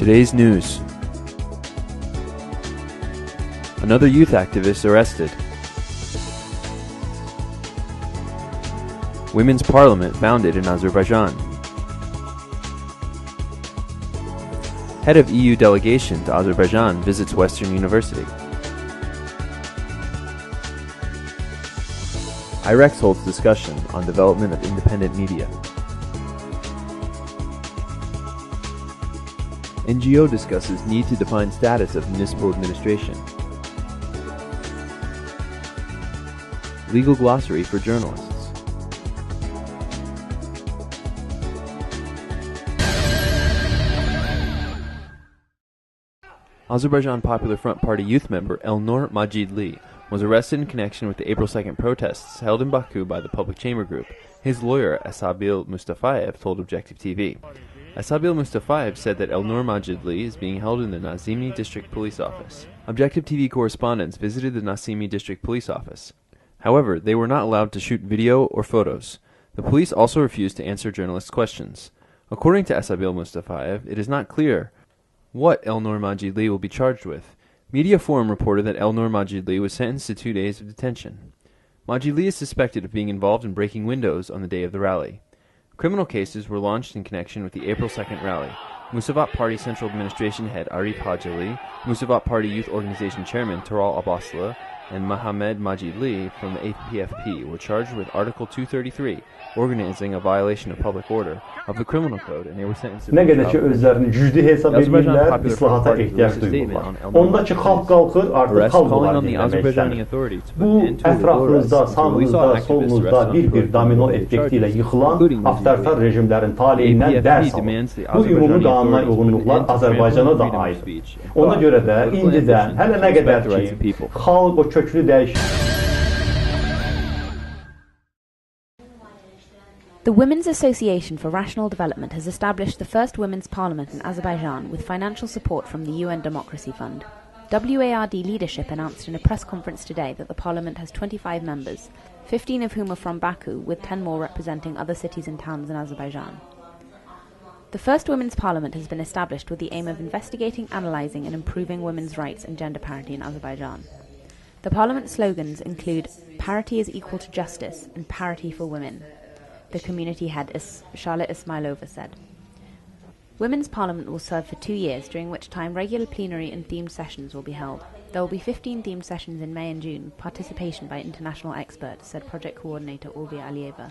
Today's news. Another youth activist arrested. Women's Parliament founded in Azerbaijan. Head of EU delegation to Azerbaijan visits Western University. IREX holds discussion on development of independent media. NGO discusses need to define status of municipal administration. Legal glossary for journalists. Azerbaijan Popular Front Party youth member Elnur Majidli was arrested in connection with the April 2nd protests held in Baku by the Public Chamber Group. His lawyer, Asabil Mustafayev, told Objective TV. Asabil Mustafayev said that Elnur Majidli is being held in the Nazimi District Police Office. Objective TV correspondents visited the Nazimi District Police Office. However, they were not allowed to shoot video or photos. The police also refused to answer journalists' questions. According to Asabil Mustafayev, it is not clear what Elnur Majidli will be charged with. Media Forum reported that Elnur Majidli was sentenced to 2 days of detention. Majidli is suspected of being involved in breaking windows on the day of the rally. Criminal cases were launched in connection with the April 2nd rally. Musavat Party Central Administration head Arif Hajali, Musavat Party Youth Organization Chairman Taral Abbaslı, and Mohamed Majidli from the APFP were charged with Article 233, organizing a violation of public order, of the Criminal Code, and they were sentenced to... Ne qədər ki özlərini güclü hesab edirlər, islahata ehtiyac duyurlar. Ondakı xalq qalxır, artıq xalq var demək istənir. Bu, ətrafınızda, sağınızda, solunuzda bir domino effekti ilə yıxılan avtoritar rejimlərin talihindən dərs alır. Bu ümumi qanuna uyğunluqlar Azərbaycana da aid. Ona görə də indidən, hələ nə qədər ki, xalq o köklü dəyişir. The Women's Association for Rational Development has established the first women's parliament in Azerbaijan with financial support from the UN Democracy Fund. WARD leadership announced in a press conference today that the parliament has 25 members, 15 of whom are from Baku, with 10 more representing other cities and towns in Azerbaijan. The first women's parliament has been established with the aim of investigating, analysing and improving women's rights and gender parity in Azerbaijan. The parliament slogans include "Parity is equal to justice" and "Parity for women," the community head Charlotte Ismailova said. Women's Parliament will serve for 2 years, during which time regular plenary and themed sessions will be held. There will be 15 themed sessions in May and June, participation by international experts, said project coordinator Olvia Alieva.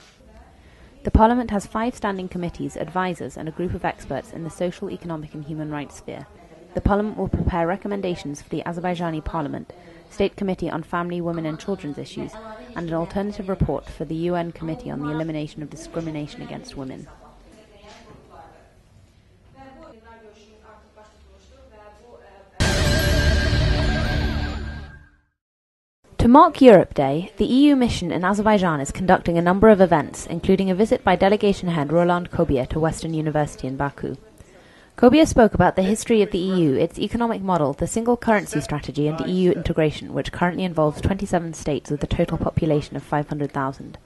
The Parliament has 5 standing committees, advisors and a group of experts in the social, economic and human rights sphere. The Parliament will prepare recommendations for the Azerbaijani Parliament, State Committee on Family, Women and Children's Issues, and an alternative report for the UN Committee on the Elimination of Discrimination Against Women. To mark Europe Day, the EU mission in Azerbaijan is conducting a number of events, including a visit by delegation head Roland Kobier to Western University in Baku. Kobier spoke about the history of the EU, its economic model, the single currency strategy and EU integration, which currently involves 27 states with a total population of 500,000.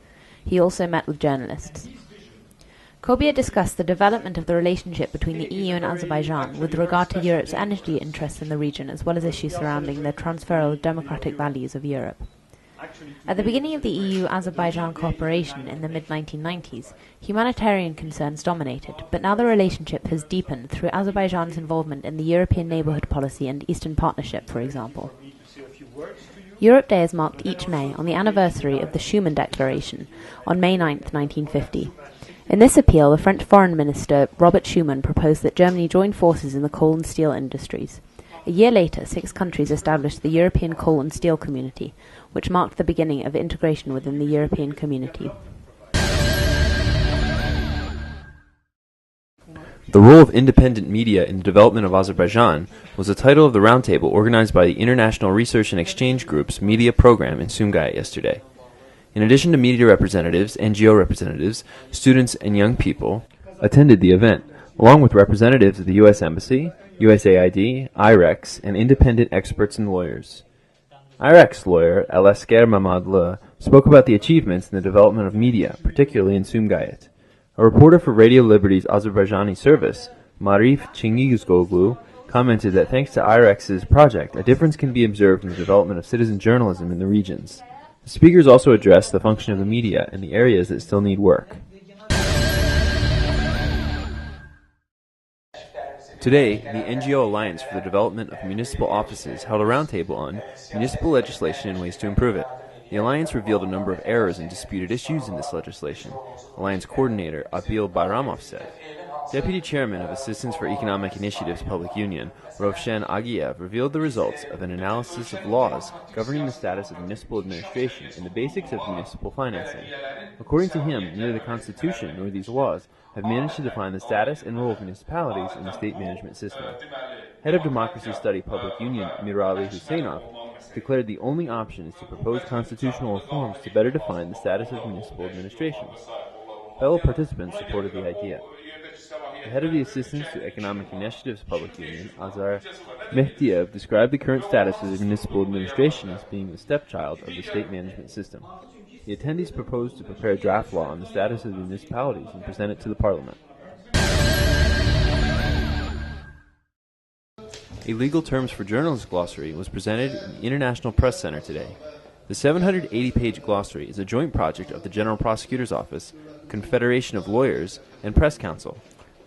He also met with journalists. Kobier discussed the development of the relationship between the EU and Azerbaijan with regard to Europe's energy interests in the region, as well as issues surrounding the transfer of democratic values of Europe. At the beginning of the EU-Azerbaijan cooperation in the mid-1990s, humanitarian concerns dominated, but now the relationship has deepened through Azerbaijan's involvement in the European Neighbourhood Policy and Eastern Partnership, for example. Europe Day is marked each May on the anniversary of the Schuman Declaration on May 9, 1950. In this appeal, the French Foreign Minister Robert Schuman proposed that Germany join forces in the coal and steel industries. A year later, 6 countries established the European Coal and Steel Community, which marked the beginning of integration within the European community. The Role of Independent Media in the Development of Azerbaijan was the title of the roundtable organized by the International Research and Exchange Group's media program in Sumgayit yesterday. In addition to media representatives, NGO representatives, students, and young people attended the event, along with representatives of the U.S. Embassy, USAID, IREX, and independent experts and lawyers. IREX lawyer Alasker Mamadlı spoke about the achievements in the development of media, particularly in Sumgayit. A reporter for Radio Liberty's Azerbaijani service, Marif Çingizoglu, commented that thanks to IREX's project, a difference can be observed in the development of citizen journalism in the regions. The speakers also addressed the function of the media and the areas that still need work. Today, the NGO Alliance for the Development of Municipal Offices held a roundtable on municipal legislation and ways to improve it. The Alliance revealed a number of errors and disputed issues in this legislation. Alliance coordinator Adil Bayramov said. Deputy Chairman of Assistance for Economic Initiatives Public Union, Rovshan Agiev, revealed the results of an analysis of laws governing the status of municipal administration and the basics of municipal financing. According to him, neither the Constitution nor these laws have managed to define the status and role of municipalities in the state management system. Head of Democracy Study Public Union, Mirali Husseinov, declared the only option is to propose constitutional reforms to better define the status of municipal administrations. Fellow participants supported the idea. The head of the Assistance to Economic Initiatives Public Union, Azar Mehdiev, described the current status of the municipal administration as being the stepchild of the state management system. The attendees proposed to prepare a draft law on the status of the municipalities and present it to the parliament. A legal terms for journalists glossary was presented in the International Press Center today. The 780-page glossary is a joint project of the General Prosecutor's Office, Confederation of Lawyers, and Press Council.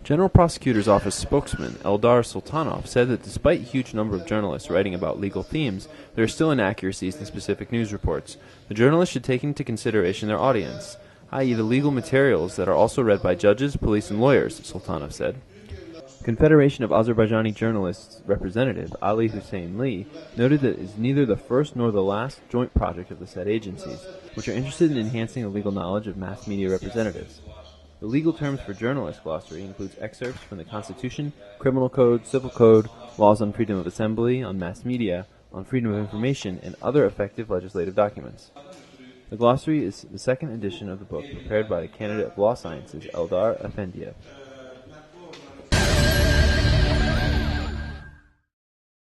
General Prosecutor's Office spokesman Eldar Sultanov said that despite a huge number of journalists writing about legal themes, there are still inaccuracies in specific news reports. The journalists should take into consideration their audience, i.e. the legal materials that are also read by judges, police, and lawyers, Sultanov said. Confederation of Azerbaijani Journalists representative Ali Hussein Lee noted that it is neither the first nor the last joint project of the said agencies, which are interested in enhancing the legal knowledge of mass media representatives. The legal terms for journalists glossary includes excerpts from the Constitution, Criminal Code, Civil Code, laws on freedom of assembly, on mass media, on freedom of information, and other effective legislative documents. The glossary is the second edition of the book prepared by the candidate of law sciences Eldar Efendiev.